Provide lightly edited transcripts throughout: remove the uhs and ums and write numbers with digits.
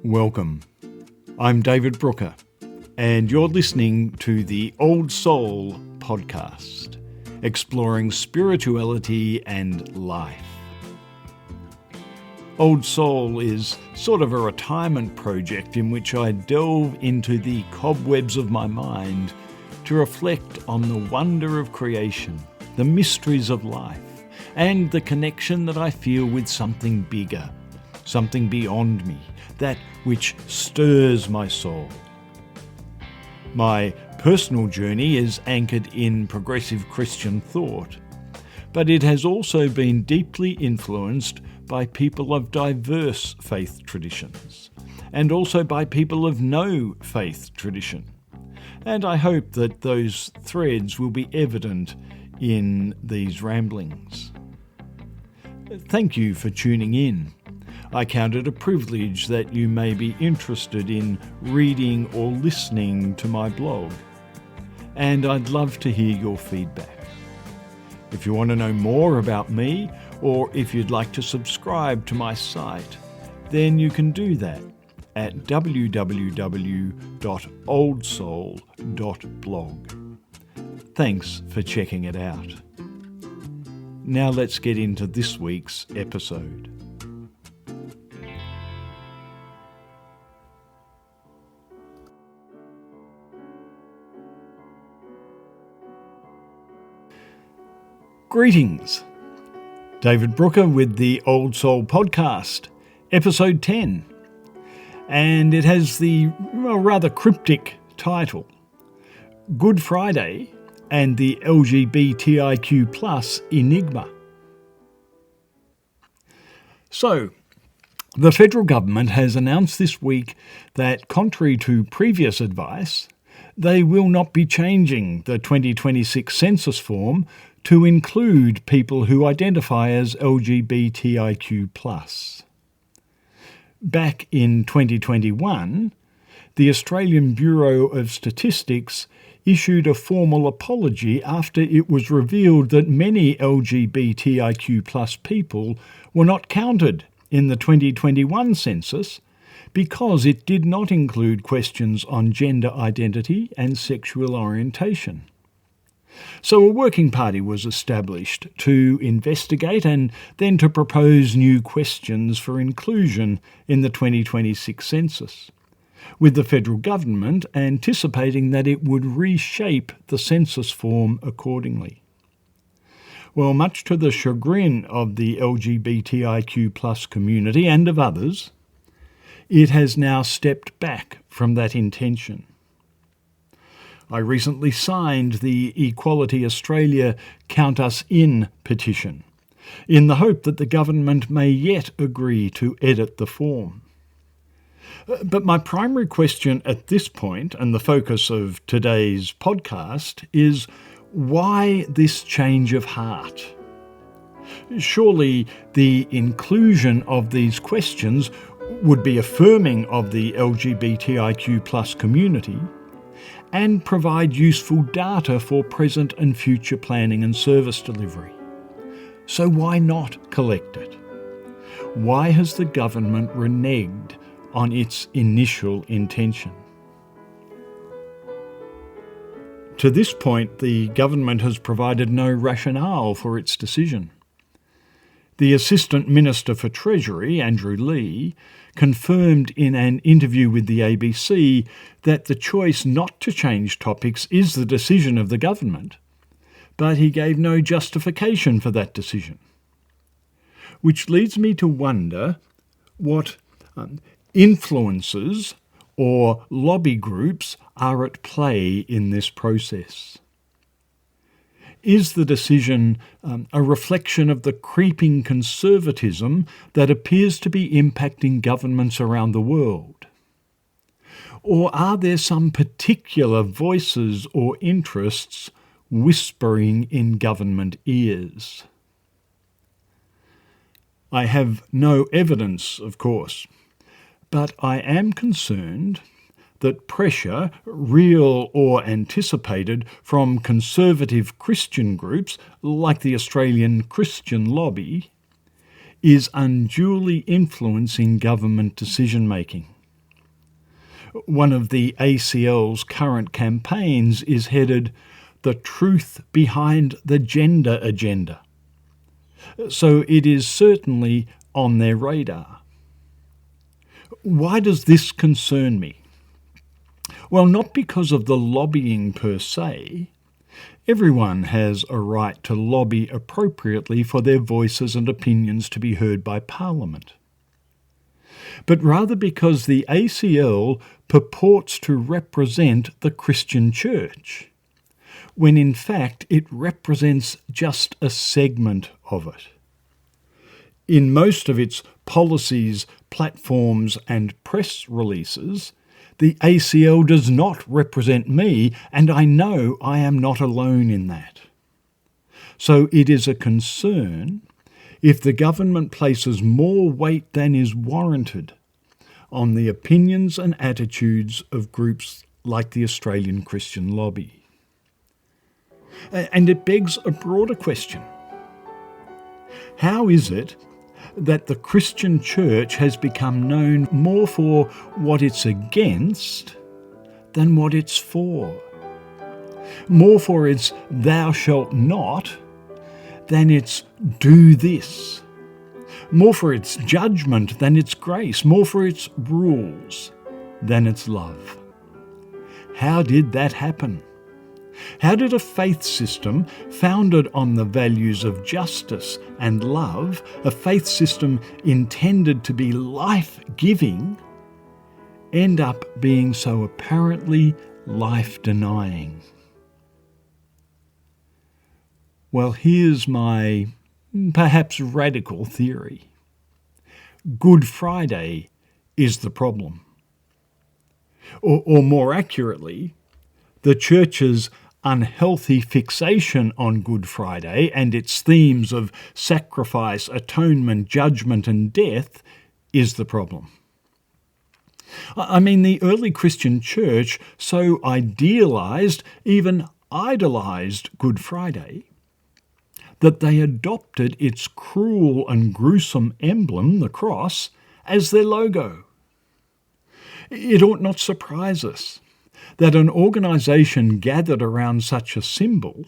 Welcome. I'm David Brooker, and you're listening to the Old Soul podcast, exploring spirituality and life. Old Soul is sort of a retirement project in which I delve into the cobwebs of my mind to reflect on the wonder of creation, the mysteries of life, and the connection that I feel with something bigger, something beyond me, that which stirs my soul. My personal journey is anchored in progressive Christian thought, but it has also been deeply influenced by people of diverse faith traditions, and also by people of no faith tradition. And I hope that those threads will be evident in these ramblings. Thank you for tuning in. I count it a privilege that you may be interested in reading or listening to my blog, and I'd love to hear your feedback. If you want to know more about me, or if you'd like to subscribe to my site, then you can do that at www.oldsoul.blog. Thanks for checking it out. Now let's get into this week's episode. Greetings. David Brooker with the Old Soul podcast, episode 10. And it has the rather cryptic title, Good Friday and the LGBTIQ+ Enigma. So, the federal government has announced this week that, contrary to previous advice, they will not be changing the 2026 census form to include people who identify as LGBTIQ+. Back in 2021, the Australian Bureau of Statistics issued a formal apology after it was revealed that many LGBTIQ+ people were not counted in the 2021 census because it did not include questions on gender identity and sexual orientation. So a working party was established to investigate and then to propose new questions for inclusion in the 2026 census, with the federal government anticipating that it would reshape the census form accordingly. Well, much to the chagrin of the LGBTIQ+ community and of others, it has now stepped back from that intention. I recently signed the Equality Australia Count Us In petition, in the hope that the government may yet agree to edit the form. But my primary question at this point, and the focus of today's podcast, is why this change of heart? Surely the inclusion of these questions would be affirming of the LGBTIQ+ community and provide useful data for present and future planning and service delivery. So why not collect it? Why has the government reneged on its initial intention? To this point, the government has provided no rationale for its decision. The Assistant Minister for Treasury, Andrew Leigh, confirmed in an interview with the ABC that the choice not to change topics is the decision of the government, but he gave no justification for that decision. Which leads me to wonder what influences or lobby groups are at play in this process. Is the decision a reflection of the creeping conservatism that appears to be impacting governments around the world? Or are there some particular voices or interests whispering in government ears? I have no evidence, of course, but I am concerned that pressure, real or anticipated, from conservative Christian groups like the Australian Christian Lobby is unduly influencing government decision-making. One of the ACL's current campaigns is headed "The Truth Behind the Gender Agenda." So it is certainly on their radar. Why does this concern me? Well, not because of the lobbying per se. Everyone has a right to lobby appropriately for their voices and opinions to be heard by Parliament. But rather because the ACL purports to represent the Christian Church, when in fact it represents just a segment of it. In most of its policies, platforms and press releases, the ACL does not represent me, and I know I am not alone in that. So it is a concern if the government places more weight than is warranted on the opinions and attitudes of groups like the Australian Christian Lobby. And it begs a broader question. How is it that the Christian Church has become known more for what it's against than what it's for? More for its "thou shalt not" than its "do this"? More for its judgment than its grace? More for its rules than its love? How did that happen? How did a faith system founded on the values of justice and love, a faith system intended to be life-giving, end up being so apparently life-denying? Well, here's my perhaps radical theory. Good Friday is the problem. Or more accurately, the Church's unhealthy fixation on Good Friday and its themes of sacrifice, atonement, judgment and death is the problem. I mean, the early Christian Church so idealised, even idolised Good Friday, that they adopted its cruel and gruesome emblem, the cross, as their logo. It ought not surprise us that an organisation gathered around such a symbol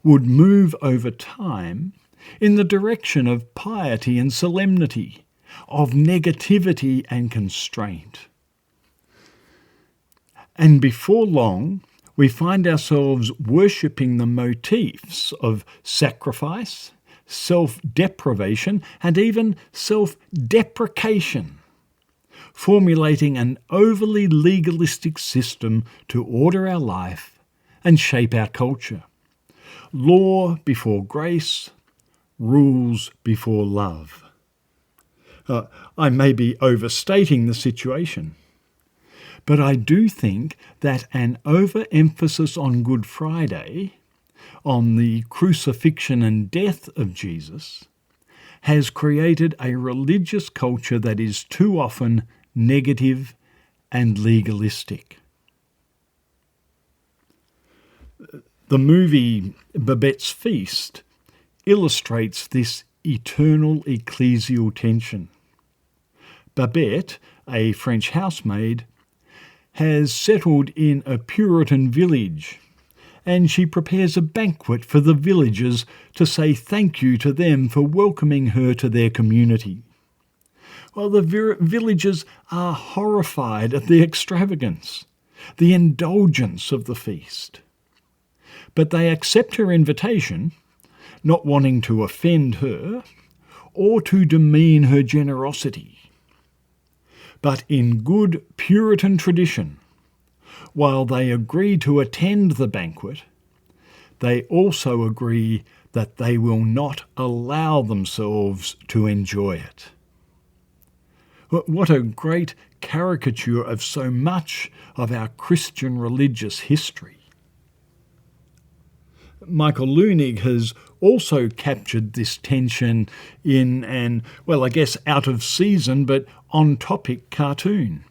would move over time in the direction of piety and solemnity, of negativity and constraint. And before long, we find ourselves worshipping the motifs of sacrifice, self-deprivation, and even self-deprecation, formulating an overly legalistic system to order our life and shape our culture. Law before grace, rules before love. I may be overstating the situation, but I do think that an overemphasis on Good Friday, on the crucifixion and death of Jesus, has created a religious culture that is too often negative and legalistic. The movie Babette's Feast illustrates this eternal ecclesial tension. Babette, a French housemaid, has settled in a Puritan village, and she prepares a banquet for the villagers to say thank you to them for welcoming her to their community. Well, the villagers are horrified at the extravagance, the indulgence of the feast. But they accept her invitation, not wanting to offend her or to demean her generosity. But in good Puritan tradition, while they agree to attend the banquet, they also agree that they will not allow themselves to enjoy it. What a great caricature of so much of our Christian religious history. Michael Leunig has also captured this tension in an, well, I guess out of season but on-topic cartoon.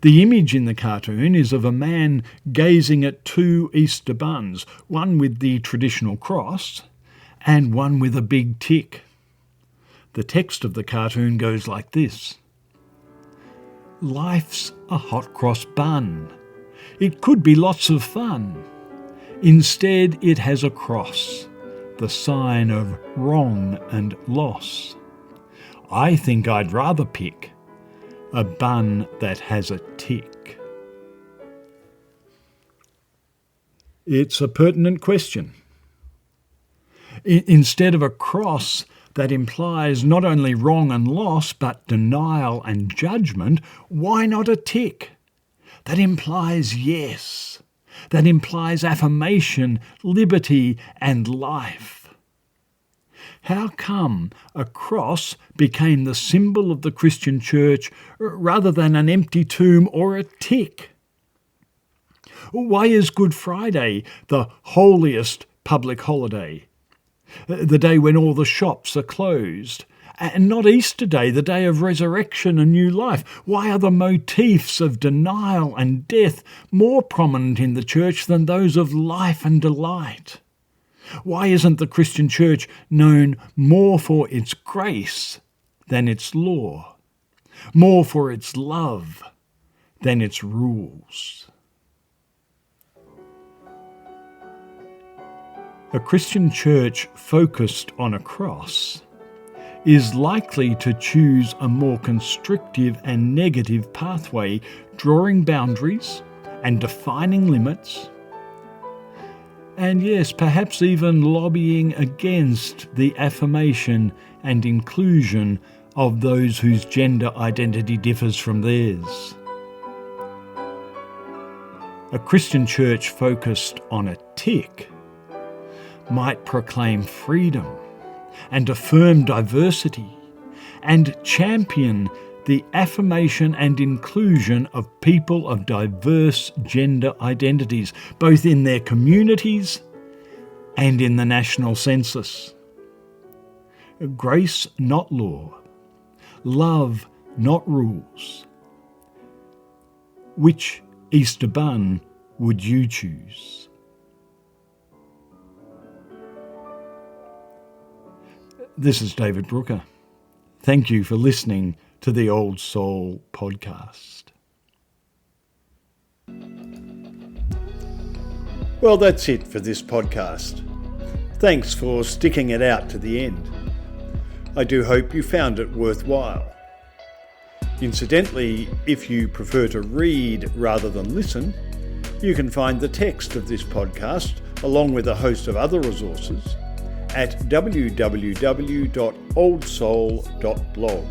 The image in the cartoon is of a man gazing at two Easter buns, one with the traditional cross and one with a big tick. The text of the cartoon goes like this: Life's a hot cross bun. It could be lots of fun. Instead, it has a cross, the sign of wrong and loss. I think I'd rather pick a bun that has a tick. It's a pertinent question. Instead of a cross that implies not only wrong and loss, but denial and judgment, why not a tick? That implies yes. That implies affirmation, liberty, and life. How come a cross became the symbol of the Christian church rather than an empty tomb or a tick? Why is Good Friday the holiest public holiday? The day when all the shops are closed, and not Easter Day, the day of resurrection and new life? Why are the motifs of denial and death more prominent in the church than those of life and delight? Why isn't the Christian church known more for its grace than its law, more for its love than its rules? A Christian church focused on a cross is likely to choose a more constrictive and negative pathway, drawing boundaries and defining limits, and yes, perhaps even lobbying against the affirmation and inclusion of those whose gender identity differs from theirs. A Christian church focused on a tick might proclaim freedom and affirm diversity and champion the affirmation and inclusion of people of diverse gender identities, both in their communities and in the national census. Grace, not law. Love, not rules. Which Easter bun would you choose? This is David Brooker. Thank you for listening to the Old Soul podcast. Well, that's it for this podcast. Thanks for sticking it out to the end. I do hope you found it worthwhile. Incidentally, if you prefer to read rather than listen, you can find the text of this podcast, along with a host of other resources, at www.oldsoul.blog.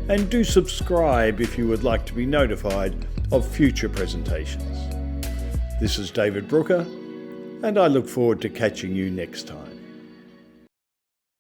And do subscribe if you would like to be notified of future presentations. This is David Brooker, and I look forward to catching you next time.